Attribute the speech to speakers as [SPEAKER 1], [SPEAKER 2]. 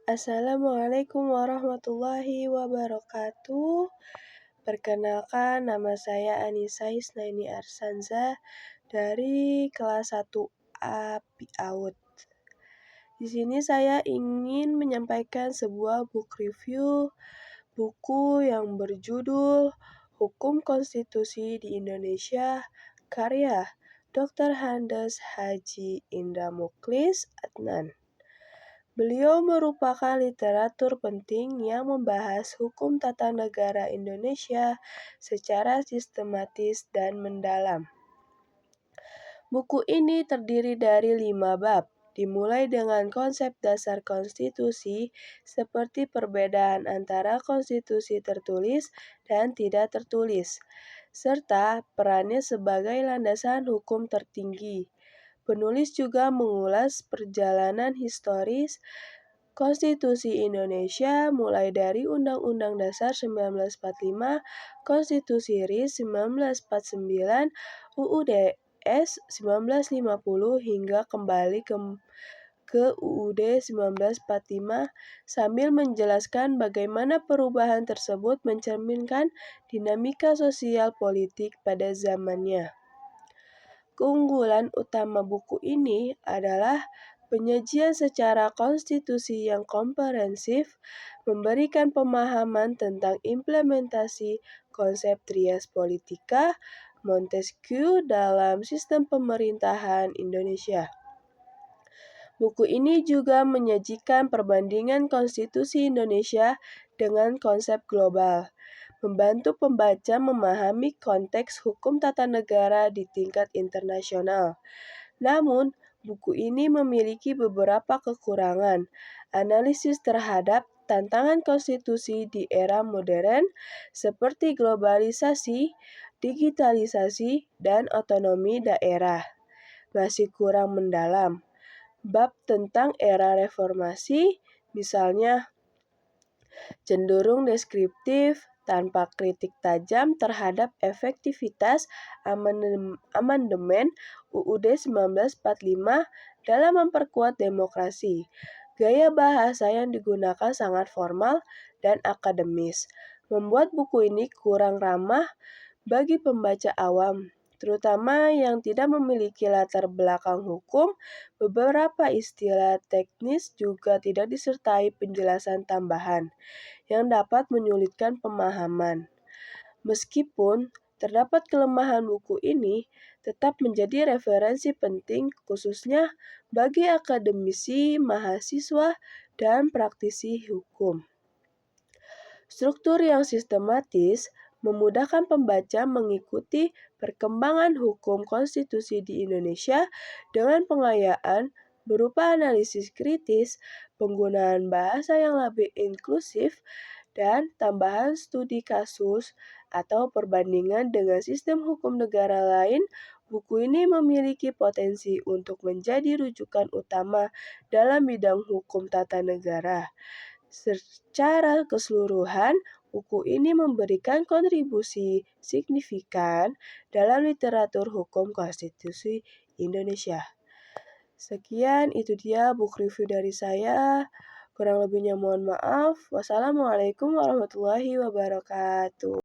[SPEAKER 1] Assalamualaikum warahmatullahi wabarakatuh. Perkenalkan, nama saya Anissa Hisnaini Arsanza dari kelas 1A PIAUD. Di sini saya ingin menyampaikan sebuah book review buku yang berjudul Hukum Konstitusi di Indonesia, karya Dr. Handes Haji Indra Mukhlis Adnan. Beliau merupakan literatur penting yang membahas hukum tata negara Indonesia secara sistematis dan mendalam. Buku ini terdiri dari 5 bab, dimulai dengan konsep dasar konstitusi seperti perbedaan antara konstitusi tertulis dan tidak tertulis, serta perannya sebagai landasan hukum tertinggi. Penulis juga mengulas perjalanan historis Konstitusi Indonesia mulai dari Undang-Undang Dasar 1945, Konstitusi RI 1949, UUD S 1950 hingga kembali ke UUD 1945 sambil menjelaskan bagaimana perubahan tersebut mencerminkan dinamika sosial politik pada zamannya. Keunggulan utama buku ini adalah penyajian secara konstitusi yang komprehensif, memberikan pemahaman tentang implementasi konsep trias politika Montesquieu dalam sistem pemerintahan Indonesia. Buku ini juga menyajikan perbandingan konstitusi Indonesia dengan konsep global, membantu pembaca memahami konteks hukum tata negara di tingkat internasional. Namun, buku ini memiliki beberapa kekurangan. Analisis terhadap tantangan konstitusi di era modern seperti globalisasi, digitalisasi, dan otonomi daerah masih kurang mendalam. Bab tentang era reformasi, misalnya, cenderung deskriptif tanpa kritik tajam terhadap efektivitas amandemen UUD 1945 dalam memperkuat demokrasi. Gaya bahasa yang digunakan sangat formal dan akademis, membuat buku ini kurang ramah bagi pembaca awam, terutama yang tidak memiliki latar belakang hukum. Beberapa istilah teknis juga tidak disertai penjelasan tambahan yang dapat menyulitkan pemahaman. Meskipun terdapat kelemahan, buku ini tetap menjadi referensi penting khususnya bagi akademisi, mahasiswa, dan praktisi hukum. Struktur yang sistematis memudahkan pembaca mengikuti perkembangan hukum konstitusi di Indonesia dengan pengayaan berupa analisis kritis, penggunaan bahasa yang lebih inklusif, dan tambahan studi kasus atau perbandingan dengan sistem hukum negara lain. Buku ini memiliki potensi untuk menjadi rujukan utama dalam bidang hukum tata negara. Secara keseluruhan, buku ini memberikan kontribusi signifikan dalam literatur hukum konstitusi Indonesia. Sekian, itu dia book review dari saya. Kurang lebihnya mohon maaf. Wassalamualaikum warahmatullahi wabarakatuh.